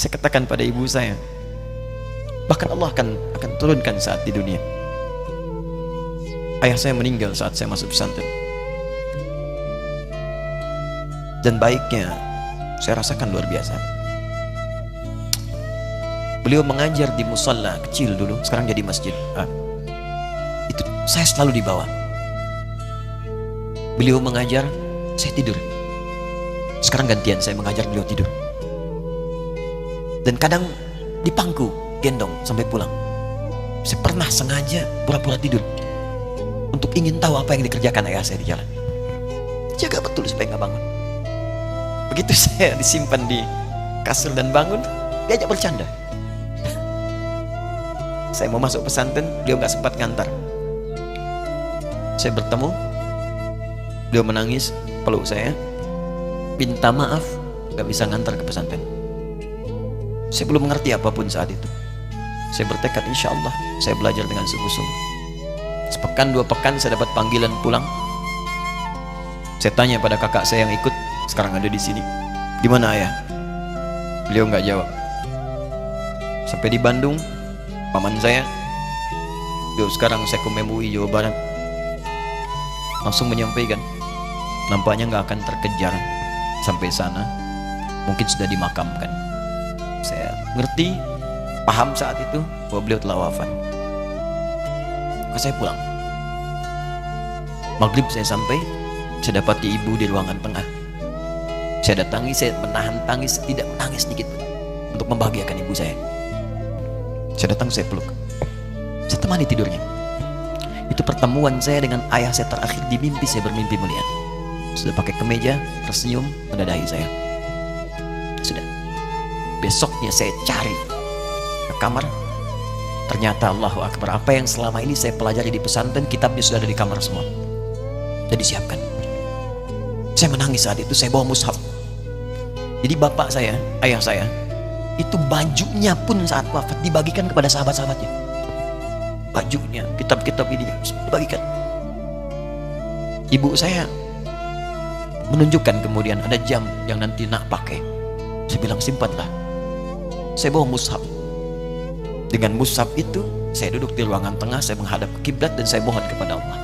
Saya katakan pada ibu saya, bahkan Allah akan turunkan saat di dunia. Ayah saya meninggal saat saya masuk pesantren, dan baiknya saya rasakan luar biasa. Beliau mengajar di musalla kecil dulu, sekarang jadi masjid. Itu saya selalu dibawa. Beliau mengajar, saya tidur. Sekarang gantian saya mengajar, beliau tidur. Dan kadang dipangku, gendong sampai pulang. Saya pernah sengaja pura-pura tidur untuk ingin tahu apa yang dikerjakan ayah saya di jalan. Jaga betul supaya nggak bangun. Begitu saya disimpan di kasur dan bangun, diajak bercanda. Saya mau masuk pesantren, beliau nggak sempat ngantar. Saya bertemu, beliau menangis, peluk saya, minta maaf, nggak bisa ngantar ke pesantren. Saya belum mengerti apapun saat itu. Saya bertekad, insya Allah saya belajar dengan sungguh-sungguh. Sepekan 2 pekan saya dapat panggilan pulang. Saya tanya pada kakak saya yang ikut, sekarang ada di sini. Di mana ayah? Beliau nggak jawab. Sampai di Bandung, paman saya, beliau sekarang Sekom MUI Jawa Barat, langsung menyampaikan, nampaknya nggak akan terkejar sampai sana, mungkin sudah dimakamkan. Saya ngerti, paham saat itu bahwa beliau telah wafat. Maka saya pulang. Maghrib saya sampai, saya dapati ibu di ruangan tengah. Saya datangi, saya menahan tangis, tidak menangis sedikit untuk membahagiakan ibu saya. Saya datang, saya peluk, saya temani tidurnya. Itu pertemuan saya dengan ayah saya terakhir di mimpi. Saya bermimpi mulia, sudah pakai kemeja, tersenyum, mendadah saya. Sudah. Besoknya saya cari ke kamar, ternyata Allahu Akbar, apa yang selama ini saya pelajari di pesantren, kitabnya sudah ada di kamar semua, sudah disiapkan. Saya menangis saat itu. Saya bawa mushaf. Jadi bapak saya, ayah saya, itu bajunya pun saat wafat dibagikan kepada sahabat-sahabatnya. Bajunya, kitab-kitab ini dibagikan. Ibu saya menunjukkan kemudian ada jam yang nanti nak pakai. Saya bilang, simpanlah. Saya bawa mushaf. Dengan mushaf itu saya duduk di ruangan tengah, saya menghadap ke kiblat dan saya mohon kepada Allah,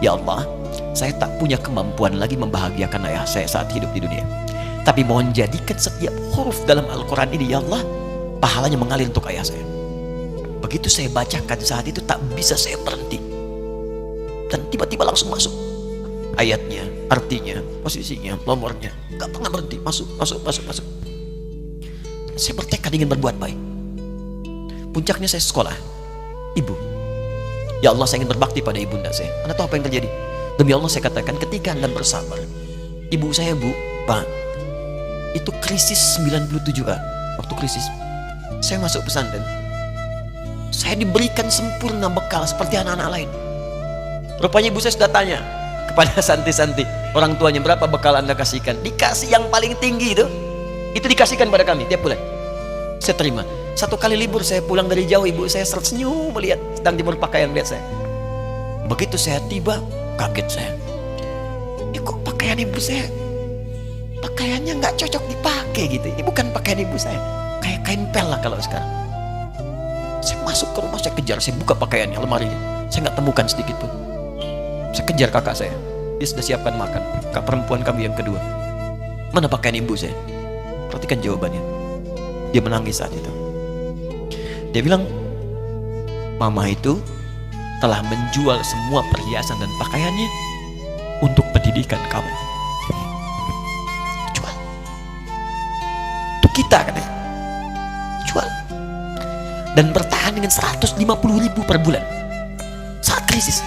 ya Allah, saya tak punya kemampuan lagi membahagiakan ayah saya saat hidup di dunia, tapi mohon jadikan setiap huruf dalam Al-Quran ini, ya Allah, pahalanya mengalir untuk ayah saya. Begitu saya bacakan saat itu, tak bisa saya berhenti, dan tiba-tiba langsung masuk ayatnya, artinya, posisinya, nomornya, gak pernah berhenti, masuk. Saya bertekad ingin berbuat baik. Puncaknya saya sekolah. Ibu, ya Allah, saya ingin berbakti pada ibunda saya. Anda tahu apa yang terjadi? Demi Allah saya katakan, ketika Anda bersabar, ibu saya, Bu, Pak, itu krisis 97 Pak. Waktu krisis saya masuk pesantren, saya diberikan sempurna bekal seperti anak-anak lain. Rupanya ibu saya sudah tanya kepada santi-santi, orang tuanya, berapa bekal Anda kasihkan? Dikasih yang paling tinggi itu dikasihkan pada kami tiap bulan. Saya terima. Satu kali libur saya pulang dari jauh, ibu saya tersenyum melihat sedang jemur pakaian melihat saya. Begitu saya tiba, kaget saya. Ini kok pakaian ibu saya, pakaiannya nggak cocok dipakai gitu. Ini bukan pakaian ibu saya, kayak kain pel lah kalau sekarang. Saya masuk ke rumah, saya kejar, saya buka pakaiannya, lemarinya, saya nggak temukan sedikit pun. Saya kejar kakak saya, dia sudah siapkan makan. Kak perempuan kami yang kedua, mana pakaian ibu saya? Perhatikan jawabannya. Dia menangis saat itu. Dia bilang, mama itu telah menjual semua perhiasan dan pakaiannya untuk pendidikan kamu. Jual. Untuk kita katanya. Jual. Dan bertahan dengan 150.000 per bulan saat krisis.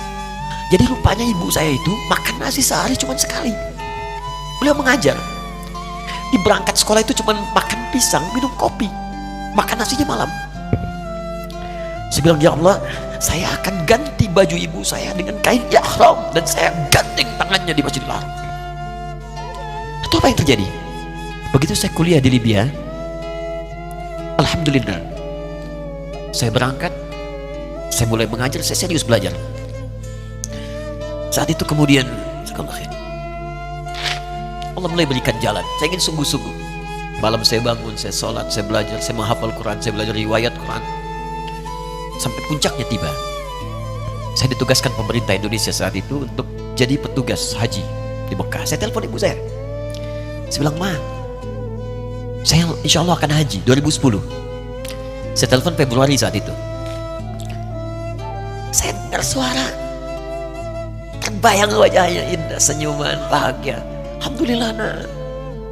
Jadi rupanya ibu saya itu makan nasi sehari cuma sekali. Beliau mengajar. Di berangkat sekolah itu cuma makan pisang, minum kopi, makan nasinya malam. Saya bilang, ya Allah, saya akan ganti baju ibu saya dengan kain ihram dan saya gandeng tangannya di Masjidil Haram. Itu apa yang terjadi? Begitu saya kuliah di Libya, alhamdulillah, saya berangkat, saya mulai mengajar, saya serius belajar. Saat itu kemudian Allah mulai berikan jalan. Saya ingin sungguh-sungguh. Malam saya bangun, saya sholat, saya belajar, saya menghafal Quran, saya belajar riwayat Quran. Sampai puncaknya tiba. Saya ditugaskan pemerintah Indonesia saat itu untuk jadi petugas haji di Mekah. Saya telepon ibu saya. Saya bilang, Ma, saya insya Allah akan haji 2010. Saya telepon Februari saat itu. Saya dengar suara, terbayang wajahnya indah, senyuman, bahagia. Alhamdulillah, nak.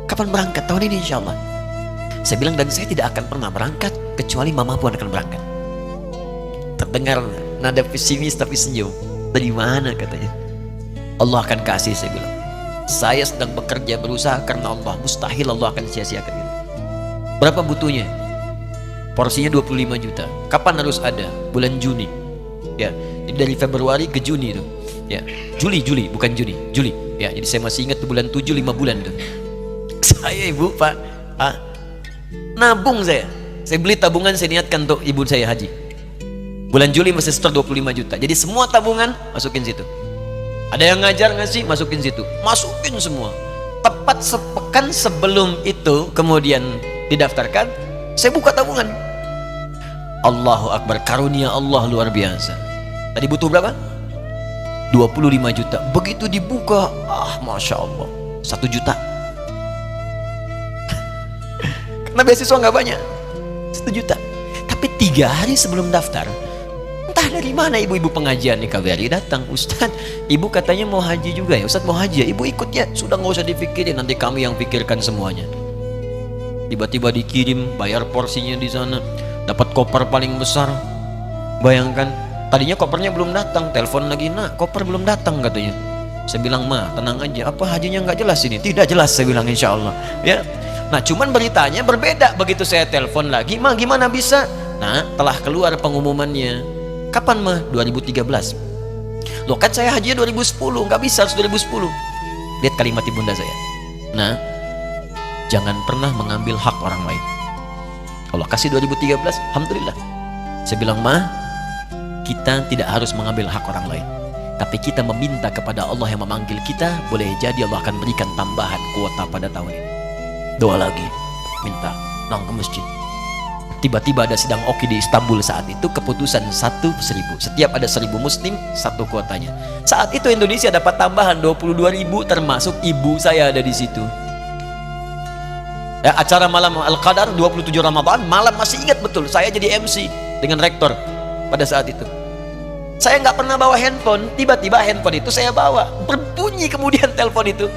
Kapan berangkat? Tahun ini insya Allah. Saya bilang, dan saya tidak akan pernah berangkat kecuali mama pun akan berangkat. Terdengar nada pesimis tapi senyum. Dari mana katanya? Allah akan kasih, saya bilang. Saya sedang bekerja berusaha karena Allah. Mustahil Allah akan sia-siakan itu. Berapa butuhnya? Porsinya 25 juta. Kapan harus ada? Bulan Juni. Ya, jadi dari Februari ke Juni itu. Ya, Juli bukan Juni, Juli. Ya, jadi saya masih ingat tuh bulan 7 5 bulan tuh. Saya ibu, Pak, nabung saya. Saya beli tabungan, saya niatkan untuk ibu saya haji. Bulan Juli masih setor 25 juta. Jadi semua tabungan masukin situ. Ada yang ngajar ngasih, masukin situ. Masukin semua. Tepat sepekan sebelum itu kemudian didaftarkan, saya buka tabungan. Allahu Akbar, karunia Allah luar biasa. Tadi butuh berapa? 25 juta. Begitu dibuka, Masya Allah, 1 juta. Karena beasiswa nggak banyak, 1 juta. Tapi 3 hari sebelum daftar, entah dari mana ibu-ibu pengajian nih KBRI datang. Ustadz, ibu katanya mau haji juga ya? Ustadz mau haji ya? Ibu ikut ya? Sudah nggak usah dipikirin, nanti kami yang pikirkan semuanya. Tiba-tiba dikirim, bayar porsinya di sana, dapat koper paling besar. Bayangkan, tadinya kopernya belum datang, telepon lagi, nak, koper belum datang katanya. Saya bilang, Ma, tenang aja, apa hajinya nggak jelas ini? Tidak jelas, saya bilang, insya Allah. Ya. Nah, cuman beritanya berbeda. Begitu saya telepon lagi, Ma, gimana bisa? Nah, telah keluar pengumumannya. Kapan, Ma? 2013. Loh, kan saya hajinya 2010, nggak bisa, harus 2010. Lihat kalimat ibunda saya. Nah, jangan pernah mengambil hak orang lain. Allah kasih 2013, alhamdulillah. Saya bilang, Ma, kita tidak harus mengambil hak orang lain, tapi kita meminta kepada Allah yang memanggil kita. Boleh jadi Allah akan berikan tambahan kuota pada tahun ini. Doa lagi, minta, nang ke masjid. Tiba-tiba ada sidang oki di Istanbul saat itu, keputusan 1.000. Setiap ada 1.000 muslim, 1 kuotanya. Saat itu Indonesia dapat tambahan 22.000, termasuk ibu saya ada di situ. Ya, acara malam Al-Qadar 27 Ramadan, malam masih ingat betul, saya jadi MC dengan rektor pada saat itu. Saya nggak pernah bawa handphone, tiba-tiba handphone itu saya bawa, berbunyi kemudian telepon itu.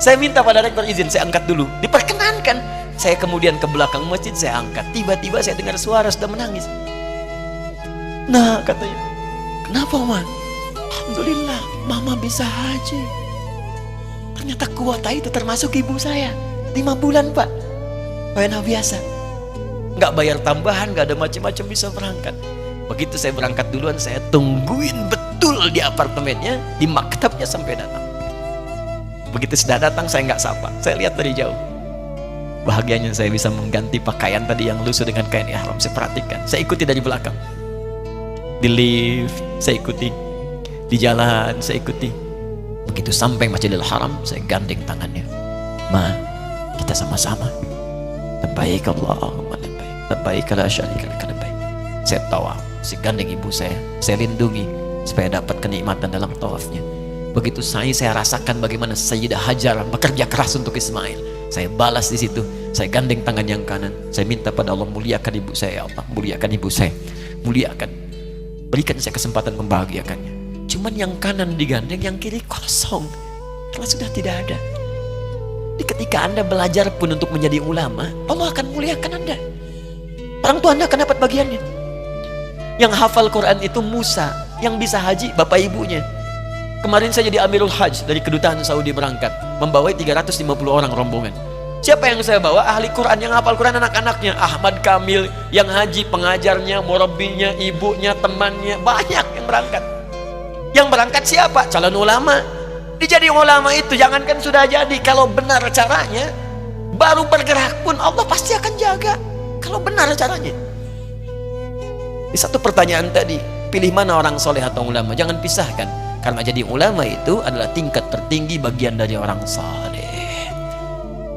Saya minta pada rektor izin, saya angkat dulu, diperkenankan. Saya kemudian ke belakang masjid, saya angkat. Tiba-tiba saya dengar suara sudah menangis. Nah, katanya, kenapa, Ma? Alhamdulillah, Mama bisa haji. Ternyata kuota itu termasuk ibu saya. 5 bulan, Pak. Enak biasa. Nggak bayar tambahan, nggak ada macam-macam, bisa berangkat. Begitu saya berangkat duluan, saya tungguin betul di apartemennya, di maktabnya sampai datang. Begitu sudah datang, saya nggak sapa, saya lihat dari jauh. Bahagianya saya bisa mengganti pakaian tadi yang lusuh dengan kain ihram. Saya perhatikan, saya ikuti dari belakang. Di lift, saya ikuti. Di jalan, saya ikuti. Begitu sampai Masjidil Haram, saya gandeng tangannya. Ma, kita sama-sama. Labbaik Allahumma labbaik. Labbaik la syarika lak labbaik. Saya tawaf, saya gandeng ibu saya lindungi supaya dapat kenikmatan dalam tawafnya. Begitu saya rasakan bagaimana Sayyidah Hajar bekerja keras untuk Ismail. Saya balas di situ, saya gandeng tangan yang kanan, saya minta pada Allah, muliakan ibu saya, ya Allah, muliakan ibu saya, muliakan, berikan saya kesempatan membahagiakannya. Cuman yang kanan digandeng, yang kiri kosong, karena sudah tidak ada. Jadi ketika Anda belajar pun untuk menjadi ulama, Allah akan muliakan Anda. Orang tua Anda akan dapat bagiannya. Yang hafal Quran itu Musa, yang bisa haji bapak ibunya. Kemarin saya jadi Amirul Hajj dari kedutaan Saudi berangkat, membawai 350 orang rombongan. Siapa yang saya bawa? Ahli Quran yang hafal Quran, anak-anaknya. Ahmad Kamil yang haji, pengajarnya, murabinya, ibunya, temannya, banyak yang berangkat. Yang berangkat siapa? Calon ulama. Dijadi ulama itu jangankan sudah jadi, kalau benar caranya, baru bergerak pun Allah pasti akan jaga. Kalau benar caranya. Di satu pertanyaan tadi, pilih mana orang soleh atau ulama? Jangan pisahkan. Karena jadi ulama itu adalah tingkat tertinggi bagian dari orang saleh.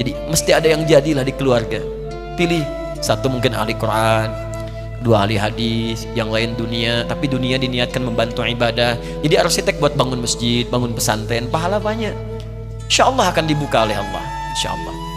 Jadi mesti ada yang jadilah di keluarga. Pilih satu mungkin ahli Quran, dua ahli hadis, yang lain dunia, tapi dunia diniatkan membantu ibadah. Jadi arsitek buat bangun masjid, bangun pesantren, pahala banyak. Insya Allah akan dibuka oleh Allah, insya Allah.